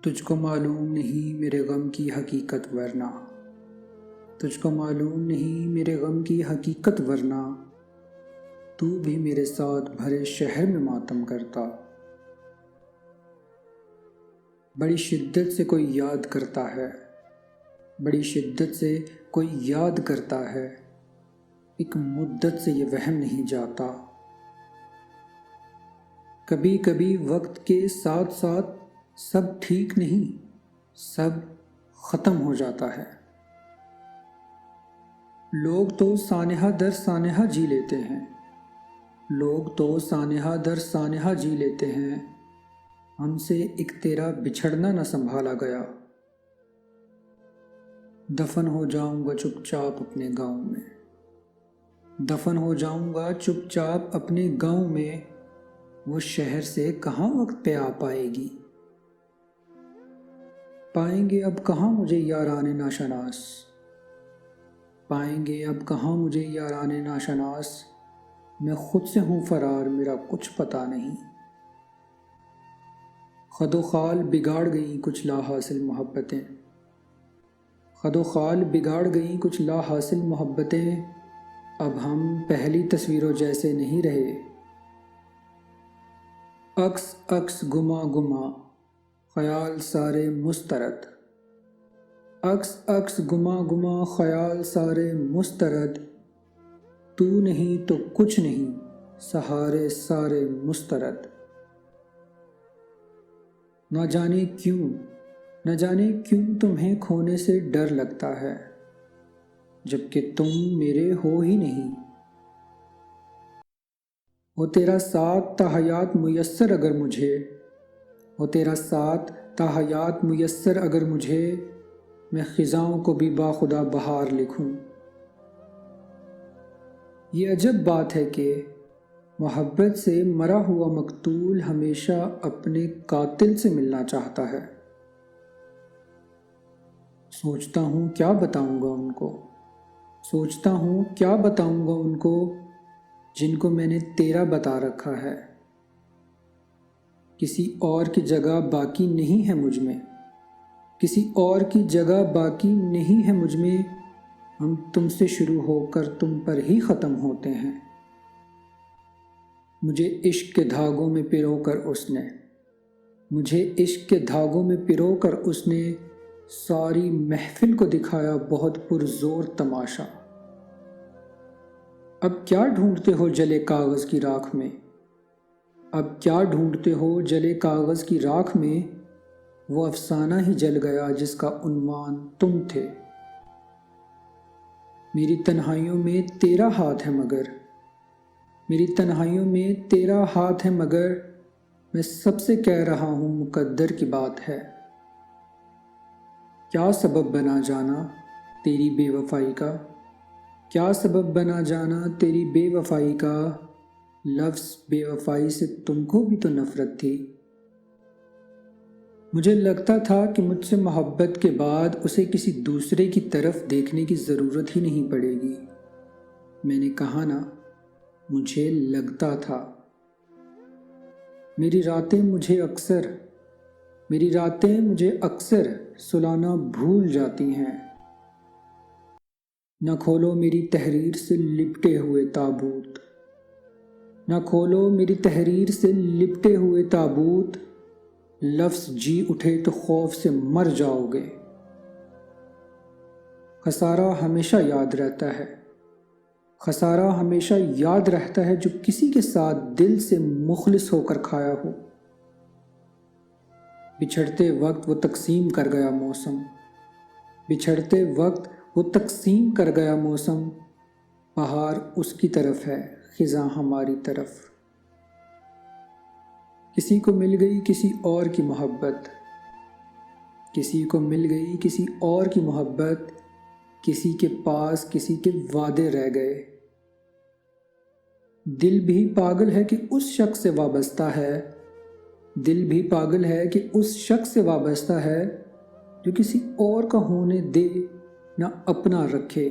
تجھ کو معلوم نہیں میرے غم کی حقیقت ورنہ تجھ کو معلوم نہیں میرے غم کی حقیقت ورنہ تو بھی میرے ساتھ بھرے شہر میں ماتم کرتا۔ بڑی شدت سے کوئی یاد کرتا ہے، بڑی شدت سے کوئی یاد کرتا ہے، ایک مدت سے یہ وہم نہیں جاتا۔ کبھی کبھی وقت کے ساتھ ساتھ سب ٹھیک نہیں، سب ختم ہو جاتا ہے۔ لوگ تو سانحہ در سانحہ جی لیتے ہیں، لوگ تو سانحہ در سانحہ جی لیتے ہیں، ہم سے ایک تیرا بچھڑنا نہ سنبھالا گیا۔ دفن ہو جاؤں گا چپ چاپ اپنے گاؤں میں، دفن ہو جاؤں گا چپ چاپ اپنے گاؤں میں، وہ شہر سے کہاں وقت پہ آ پائے گی۔ پائیں گے اب کہاں مجھے یاران ناشناس، پائیں گے اب کہاں مجھے یاران ناشناس، میں خود سے ہوں فرار میرا کچھ پتہ نہیں۔ خد و خال بگاڑ گئیں کچھ لا حاصل محبتیں، خد و خال بگاڑ گئیں کچھ لا حاصل محبتیں، اب ہم پہلی تصویروں جیسے نہیں رہے۔ عکس عکس گما گما خیال سارے مسترد، عکس عکس گما گما خیال سارے مسترد، تو نہیں تو کچھ نہیں سہارے سارے مسترد۔ نہ جانے کیوں، نہ جانے کیوں تمہیں کھونے سے ڈر لگتا ہے، جبکہ تم میرے ہو ہی نہیں۔ ہو تیرا ساتھ تا حیات میسر اگر مجھے، ہو تیرا ساتھ تا حیات میسر اگر مجھے، میں خزاؤں کو بھی باخدا بہار لکھوں۔ یہ عجب بات ہے کہ محبت سے مرا ہوا مقتول ہمیشہ اپنے قاتل سے ملنا چاہتا ہے۔ سوچتا ہوں کیا بتاؤں گا ان کو، سوچتا ہوں کیا بتاؤں گا ان کو، جن کو میں نے تیرا بتا رکھا ہے۔ کسی اور کی جگہ باقی نہیں ہے مجھ میں، کسی اور کی جگہ باقی نہیں ہے مجھ میں، ہم تم سے شروع ہو کر تم پر ہی ختم ہوتے ہیں۔ مجھے عشق کے دھاگوں میں پرو کر اس نے، مجھے عشق کے دھاگوں میں پرو کر اس نے، ساری محفل کو دکھایا بہت پرزور تماشا۔ اب کیا ڈھونڈتے ہو جلے کاغذ کی راکھ میں، اب کیا ڈھونڈتے ہو جلے کاغذ کی راکھ میں، وہ افسانہ ہی جل گیا جس کا عنوان تم تھے۔ میری تنہائیوں میں تیرا ہاتھ ہے مگر، میری تنہائیوں میں تیرا ہاتھ ہے مگر، میں سب سے کہہ رہا ہوں مقدر کی بات ہے۔ کیا سبب بنا جانا تیری بے وفائی کا، کیا سبب بنا جانا تیری بے وفائی کا، لفظ بے وفائی سے تم کو بھی تو نفرت تھی۔ مجھے لگتا تھا کہ مجھ سے محبت کے بعد اسے کسی دوسرے کی طرف دیکھنے کی ضرورت ہی نہیں پڑے گی۔ میں نے کہا نا، مجھے لگتا تھا۔ میری راتیں مجھے اکثر سلانا بھول جاتی ہیں۔ نہ کھولو میری تحریر سے لپٹے ہوئے تابوت، نہ کھولو میری تحریر سے لپٹے ہوئے تابوت، لفظ جی اٹھے تو خوف سے مر جاؤ گے۔ خسارہ ہمیشہ یاد رہتا ہے، خسارہ ہمیشہ یاد رہتا ہے جو کسی کے ساتھ دل سے مخلص ہو کر کھایا ہو۔ بچھڑتے وقت وہ تقسیم کر گیا موسم، بچھڑتے وقت وہ تقسیم کر گیا موسم، بہار اس کی طرف ہے خزاں ہماری طرف۔ کسی کو مل گئی کسی اور کی محبت، کسی کو مل گئی کسی اور کی محبت، کسی کے پاس کسی کے وعدے رہ گئے۔ دل بھی پاگل ہے کہ اس شخص سے وابستہ ہے، دل بھی پاگل ہے کہ اس شخص سے وابستہ ہے جو کسی اور کا ہونے دے نہ اپنا رکھے۔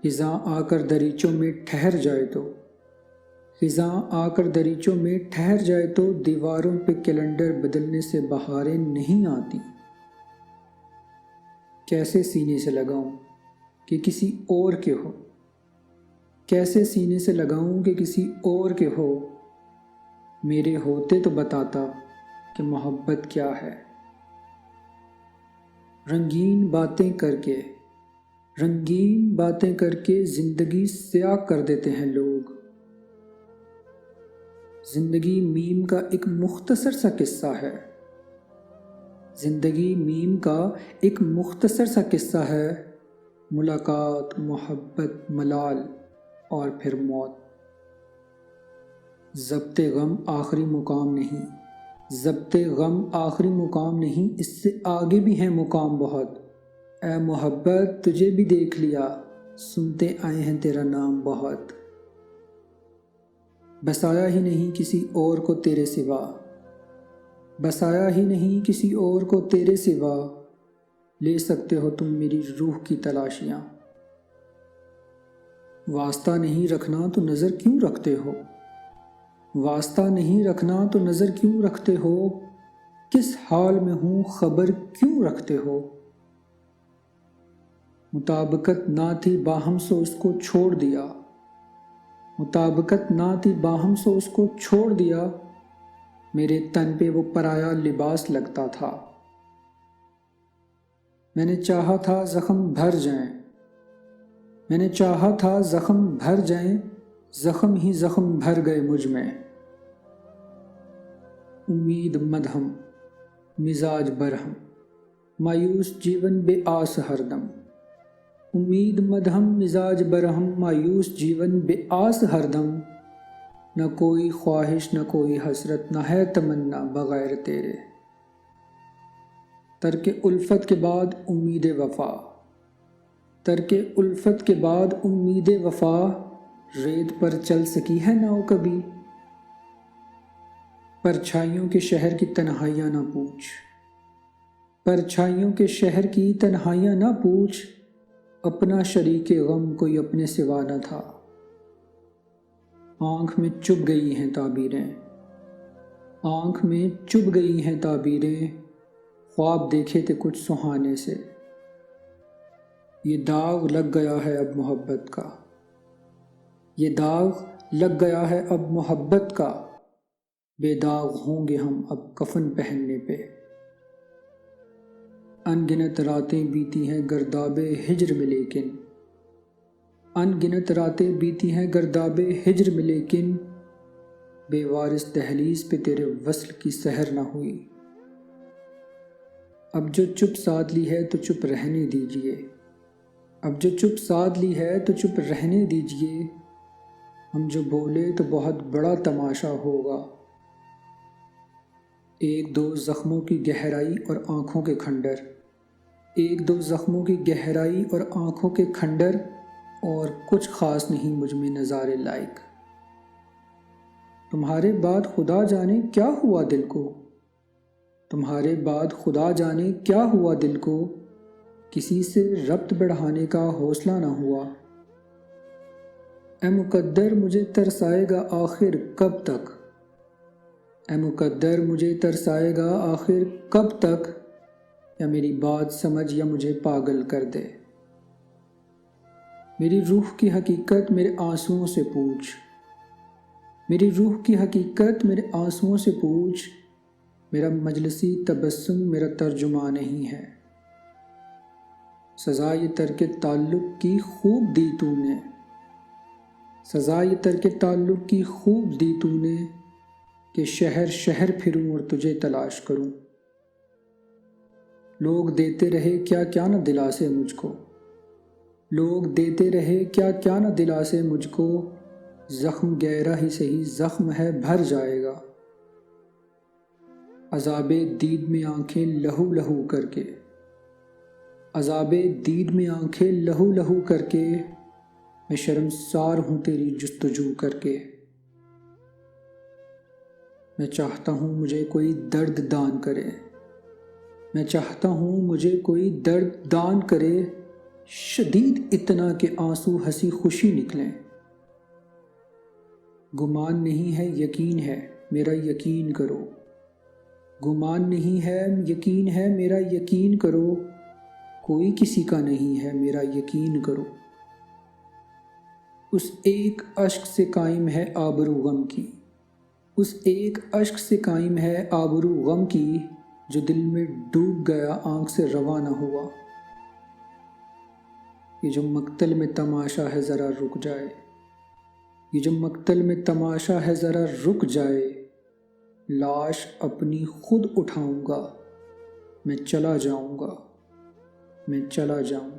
خزاں آ کر دریچوں میں ٹھہر جائے تو، خزاں آ کر دریچوں میں ٹھہر جائے تو دیواروں پہ کیلنڈر بدلنے سے بہاریں نہیں آتی۔ کیسے سینے سے لگاؤں کہ کسی اور کے ہو، کیسے سینے سے لگاؤں کہ کسی اور کے ہو، میرے ہوتے تو بتاتا کہ محبت کیا ہے۔ رنگین باتیں کر کے زندگی سیاہ کر دیتے ہیں لوگ۔ زندگی میم کا ایک مختصر سا قصہ ہے، زندگی میم کا ایک مختصر سا قصہ ہے، ملاقات، محبت، ملال اور پھر موت۔ ضبط غم آخری مقام نہیں، ضبط غم آخری مقام نہیں، اس سے آگے بھی ہے مقام بہت۔ اے محبت تجھے بھی دیکھ لیا، سنتے آئے ہیں تیرا نام بہت۔ بسایا ہی نہیں کسی اور کو تیرے سوا، بسایا ہی نہیں کسی اور کو تیرے سوا، لے سکتے ہو تم میری روح کی تلاشیاں۔ واسطہ نہیں رکھنا تو نظر کیوں رکھتے ہو، واسطہ نہیں رکھنا تو نظر کیوں رکھتے ہو، کس حال میں ہوں خبر کیوں رکھتے ہو۔ مطابقت نہ تھی باہم سو اس کو چھوڑ دیا، مطابقت نہ تھی باہم سو اس کو چھوڑ دیا، میرے تن پہ وہ پرایا لباس لگتا تھا۔ میں نے چاہا تھا زخم بھر جائیں، میں نے چاہا تھا زخم بھر جائیں، زخم ہی زخم بھر گئے مجھ میں۔ امید مدھم مزاج برہم، مایوس جیون بے آس ہر دم۔ امید مدھم مزاج برہم، مایوس جیون بے آس ہر دم۔ نہ کوئی خواہش نہ کوئی حسرت، نہ ہے تمنا بغیر تیرے۔ ترک الفت کے بعد امید وفا، ترک الفت کے بعد امید وفا، ریت پر چل سکی ہے ناؤ کبھی۔ پرچھائیوں کے شہر کی تنہائیاں نہ پوچھ، پرچھائیوں کے شہر کی تنہائیاں نہ پوچھ، اپنا شریک غم کوئی اپنے سوا نہ تھا۔ آنکھ میں چبھ گئی ہیں تعبیریں، آنکھ میں چبھ گئی ہیں تعبیریں، خواب دیکھے تھے کچھ سہانے سے۔ یہ داغ لگ گیا ہے اب محبت کا، یہ داغ لگ گیا ہے اب محبت کا، بے داغ ہوں گے ہم اب کفن پہننے پہ۔ ان گنت راتیں بیتی ہیں گرداب ہجر میں لیکن، ان گنت راتیں بیتی ہیں گرداب ہجر میں لیکن، بے وارث دہلیز پہ تیرے وصل کی سحر نہ ہوئی۔ اب جو چپ سادھ لی ہے تو چپ رہنے دیجئے، اب جو چپ سادھ لی ہے تو چپ رہنے دیجئے، ہم جو بولے تو بہت بڑا تماشا ہوگا۔ ایک دو زخموں کی گہرائی اور آنکھوں کے کھنڈر، ایک دو زخموں کی گہرائی اور آنکھوں کے کھنڈر، اور کچھ خاص نہیں مجھ میں نظارے لائق۔ تمہارے بعد خدا جانے کیا ہوا دل کو، تمہارے بعد خدا جانے کیا ہوا دل کو، کسی سے ربط بڑھانے کا حوصلہ نہ ہوا۔ اے مقدر مجھے ترسائے گا آخر کب تک، اے مقدر مجھے ترسائے گا آخر کب تک، یا میری بات سمجھ یا مجھے پاگل کر دے۔ میری روح کی حقیقت میرے آنسوؤں سے پوچھ، میری روح کی حقیقت میرے آنسوؤں سے پوچھ، میرا مجلسی تبسم میرا ترجمہ نہیں ہے۔ سزا یہ ترک تعلق کی خوب دی تو نے، سزا یہ ترک تعلق کی خوب دی تو نے، کہ شہر شہر پھروں اور تجھے تلاش کروں۔ لوگ دیتے رہے کیا کیا نہ دلاسے مجھ کو، لوگ دیتے رہے کیا کیا نہ دلاسے مجھ کو، زخم گہرا ہی سہی زخم ہے بھر جائے گا۔ عذاب دید میں آنکھیں لہو لہو کر کے، عذاب دید میں آنکھیں لہو لہو کر کے، میں شرمسار ہوں تیری جستجو کر کے۔ میں چاہتا ہوں مجھے کوئی درد دان کرے، میں چاہتا ہوں مجھے کوئی درد دان کرے، شدید اتنا کہ آنسو ہنسی خوشی نکلیں۔ گمان نہیں ہے یقین ہے میرا یقین کرو، گمان نہیں ہے یقین ہے میرا یقین کرو، کوئی کسی کا نہیں ہے میرا یقین کرو۔ اس ایک اشک سے قائم ہے آبرو غم کی، اس ایک اشک سے قائم ہے آبرو غم کی، جو دل میں ڈوب گیا آنکھ سے رواں نہ ہوا۔ یہ جو مقتل میں تماشا ہے ذرا رک جائے، یہ جو مقتل میں تماشا ہے ذرا رک جائے، لاش اپنی خود اٹھاؤں گا، میں چلا جاؤں گا، میں چلا جاؤں گا۔